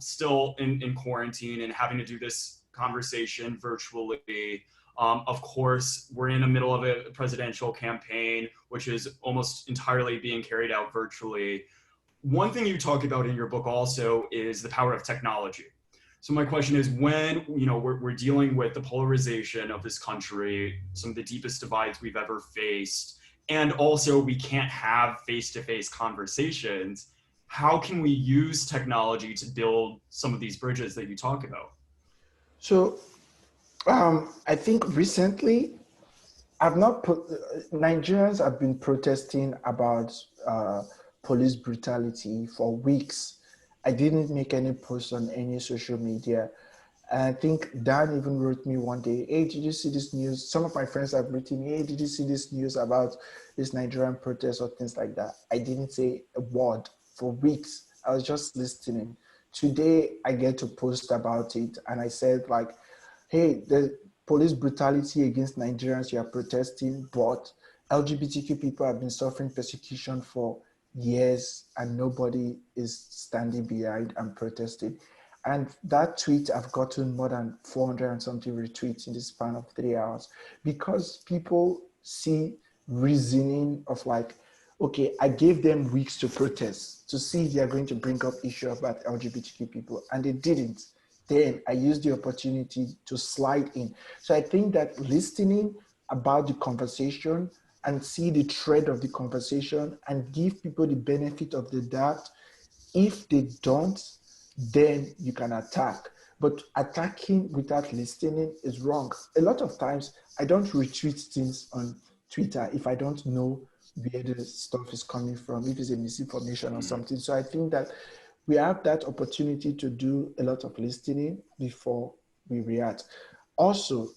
[SPEAKER 3] still in quarantine and having to do this conversation virtually, of course, we're in the middle of a presidential campaign, which is almost entirely being carried out virtually. One thing you talk about in your book also is the power of technology. So my question is, when we're dealing with the polarization of this country, some of the deepest divides we've ever faced, and also we can't have face-to-face conversations, how can we use technology to build some of these bridges that you talk about?
[SPEAKER 4] So I think recently, Nigerians have been protesting about police brutality for weeks. I didn't make any posts on any social media. And I think Dan even wrote me one day, hey, did you see this news? Some of my friends have written me, hey, did you see this news about this Nigerian protest or things like that? I didn't say a word for weeks. I was just listening. Today, I get to post about it. And I said, like, hey, the police brutality against Nigerians, you are protesting, but LGBTQ people have been suffering persecution for years and nobody is standing behind and protesting. And that tweet, I've gotten more than 400 and something retweets in the span of 3 hours because people see reasoning of like, okay, I gave them weeks to protest to see if they're going to bring up issue about LGBTQ people, and they didn't. Then I used the opportunity to slide in. So I think that listening about the conversation and see the thread of the conversation and give people the benefit of the doubt. If they don't, then you can attack. But attacking without listening is wrong. A lot of times, I don't retweet things on Twitter if I don't know where the stuff is coming from, if it's a misinformation or something. So I think that we have that opportunity to do a lot of listening before we react. Also,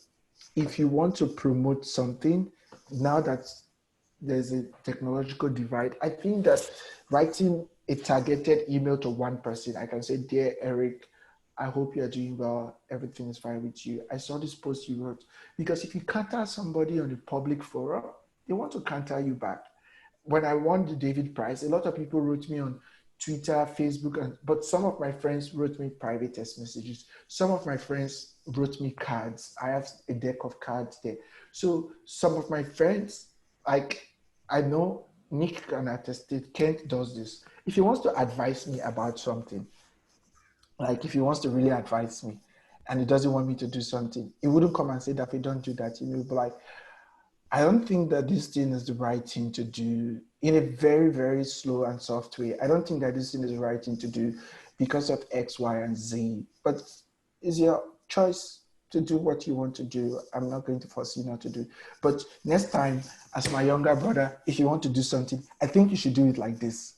[SPEAKER 4] if you want to promote something, now that there's a technological divide, I think that writing a targeted email to one person, I can say, dear Eric, I hope you're doing well. Everything is fine with you. I saw this post you wrote. Because if you counter somebody on a public forum, they want to counter you back. When I won the David Prize, a lot of people wrote me on Twitter, Facebook, but some of my friends wrote me private text messages. Some of my friends wrote me cards. I have a deck of cards there. So some of my friends, like I know Nick can attest it, Kent does this. If he wants to advise me about something, like if he wants to really advise me and he doesn't want me to do something, he wouldn't come and say that if we don't do that, he will be like, I don't think that this thing is the right thing to do, in a very, very slow and soft way. I don't think that this thing is the right thing to do because of X, Y, and Z. But it's your choice to do what you want to do. I'm not going to force you not to do. But next time, as my younger brother, if you want to do something, I think you should do it like this.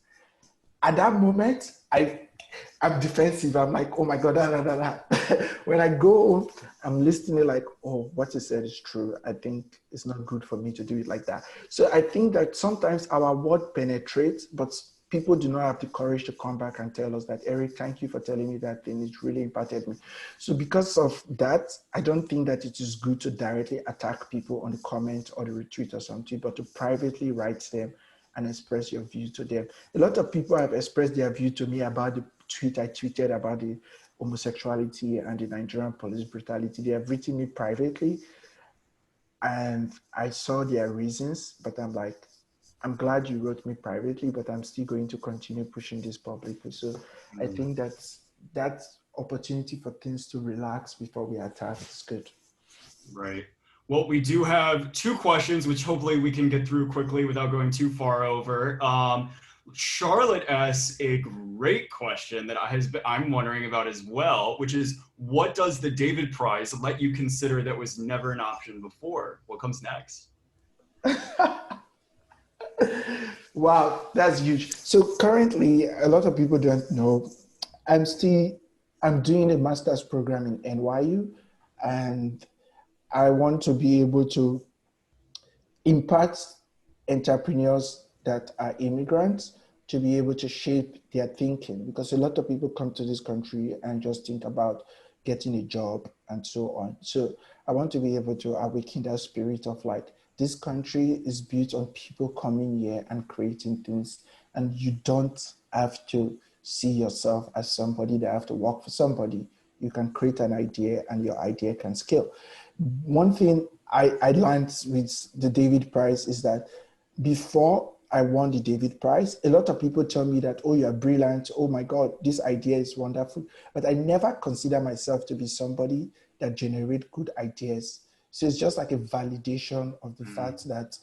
[SPEAKER 4] At that moment, I'm defensive. I'm like, oh my God, da, da, da, da. When I go home, I'm listening like, oh, what you said is true. I think it's not good for me to do it like that. So I think that sometimes our word penetrates, but people do not have the courage to come back and tell us that, Eric, thank you for telling me that thing. It really impacted me. So because of that, I don't think that it is good to directly attack people on the comment or the retweet or something, but to privately write them and express your view to them. A lot of people have expressed their view to me about the tweet I tweeted about the homosexuality and the Nigerian police brutality. They have written me privately and I saw their reasons, but I'm like, I'm glad you wrote me privately, but I'm still going to continue pushing this publicly. So I think that opportunity for things to relax before we attack is good.
[SPEAKER 3] Right. Well, we do have two questions, which hopefully we can get through quickly without going too far over. Charlotte asks a great question that I'm wondering about as well, which is, what does the David Prize let you consider that was never an option before? What comes next?
[SPEAKER 4] Wow, that's huge. So currently, a lot of people don't know, I'm doing a master's program in NYU, and I want to be able to impact entrepreneurs that are immigrants, to be able to shape their thinking, because a lot of people come to this country and just think about getting a job and so on. So I want to be able to awaken that spirit of like, this country is built on people coming here and creating things, and you don't have to see yourself as somebody that have to work for somebody. You can create an idea and your idea can scale. One thing I learned with the David Prize is that before I won the David Prize, a lot of people tell me that, oh, you're brilliant. Oh my God, this idea is wonderful. But I never consider myself to be somebody that generate good ideas. So it's just like a validation of the fact that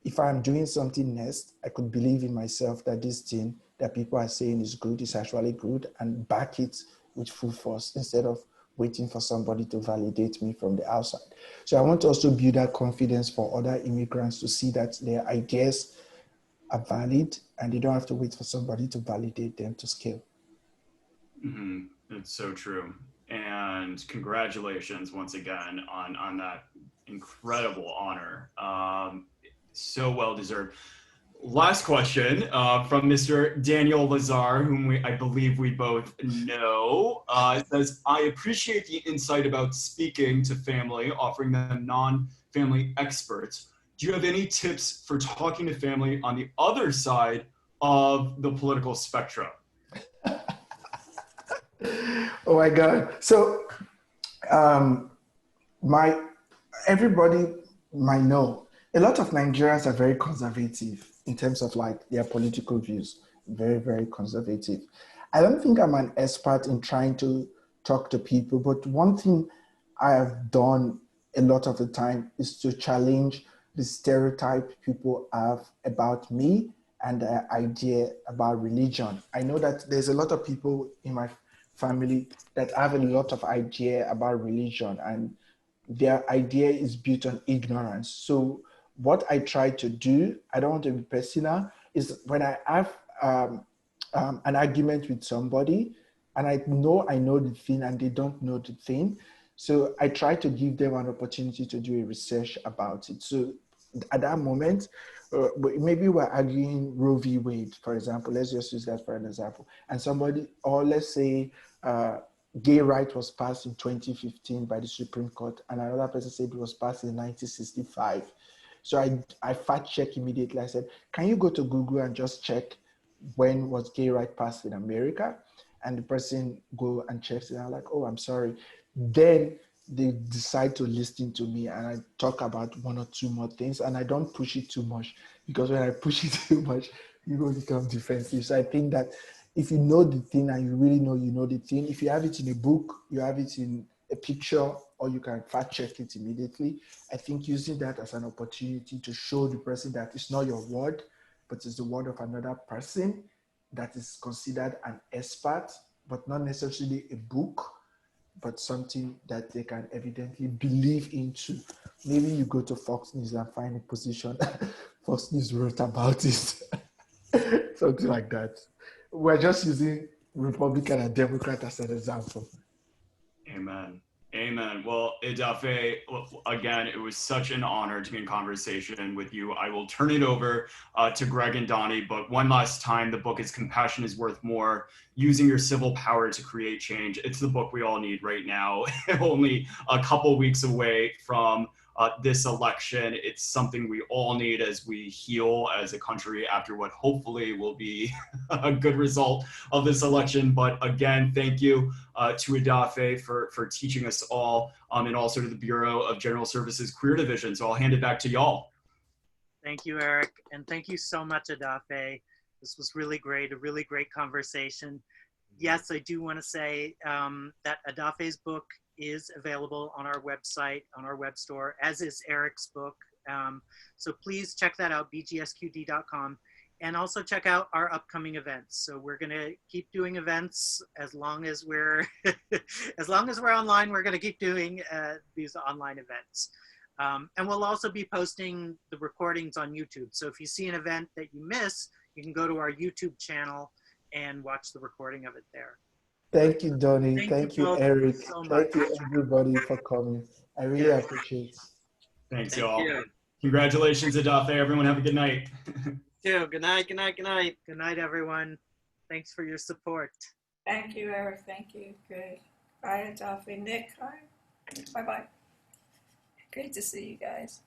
[SPEAKER 4] if I'm doing something next, I could believe in myself that this thing that people are saying is good is actually good, and back it with full force instead of waiting for somebody to validate me from the outside. So I want to also build that confidence for other immigrants to see that their ideas are valid and they don't have to wait for somebody to validate them to scale.
[SPEAKER 3] It's so true. And congratulations once again on that incredible honor. So well deserved. Last question from Mr. Daniel Lazar, whom I believe we both know. It says, I appreciate the insight about speaking to family, offering them non-family experts. Do you have any tips for talking to family on the other side of the political spectrum?
[SPEAKER 4] Oh my God. So everybody might know, a lot of Nigerians are very conservative in terms of like their political views, very, very conservative. I don't think I'm an expert in trying to talk to people, but one thing I have done a lot of the time is to challenge the stereotype people have about me and their idea about religion. I know that there's a lot of people in my family that have a lot of idea about religion, and their idea is built on ignorance. So what I try to do, I don't want to be personal, is when I have an argument with somebody and I know the thing and they don't know the thing, so I try to give them an opportunity to do a research about it. So at that moment, maybe we're arguing Roe v. Wade, for example. Let's just use that for an example. And somebody, or let's say gay right was passed in 2015 by the Supreme Court, and another person said it was passed in 1965. So I fact check immediately. I said, can you go to Google and just check when was gay right passed in America? And the person go and checks it. And I'm like, oh, I'm sorry. Then they decide to listen to me and I talk about one or two more things, and I don't push it too much, because when I push it too much, you will become defensive. So I think that if you know the thing and you really know you know the thing, if you have it in a book, you have it in a picture, or you can fact check it immediately. I think using that as an opportunity to show the person that it's not your word, but it's the word of another person that is considered an expert, but not necessarily a book, but something that they can evidently believe into. Maybe you go to Fox News and find a position Fox News wrote about it. Something like that. We're just using Republican and Democrat as an example.
[SPEAKER 3] Amen. Amen. Well, Edafe, again, it was such an honor to be in conversation with you. I will turn it over to Greg and Donnie, but one last time, the book is Compassion is Worth More, Using Your Civil Power to Create Change. It's the book we all need right now, only a couple weeks away from this election. It's something we all need as we heal as a country after what hopefully will be a good result of this election. But again, thank you to Edafe for teaching us all, and also to the Bureau of General Services Career Division. So I'll hand it back to y'all.
[SPEAKER 1] Thank you, Eric. And thank you so much, Edafe. This was really great, a really great conversation. Yes, I do want to say that Edafe's book is available on our website, on our web store, as is Eric's book. So please check that out, bgsqd.com. And also check out our upcoming events. So we're gonna keep doing events as long as we're, as long as we're online, we're gonna keep doing these online events. And we'll also be posting the recordings on YouTube. So if you see an event that you miss, you can go to our YouTube channel and watch the recording of it there.
[SPEAKER 4] Thank you, Donnie. Thank you, Eric.
[SPEAKER 1] So
[SPEAKER 4] Thank you, everybody, for coming. I really appreciate it.
[SPEAKER 3] Thanks,
[SPEAKER 1] Thank
[SPEAKER 3] y'all.
[SPEAKER 1] you.
[SPEAKER 3] Congratulations, Edafe. Everyone have a good night.
[SPEAKER 2] Too. Good night, good night, good night.
[SPEAKER 1] Good night, everyone. Thanks for your support.
[SPEAKER 5] Thank you, Eric. Thank you. Great. Bye, Edafe. Nick, hi. Bye-bye. Great to see you guys.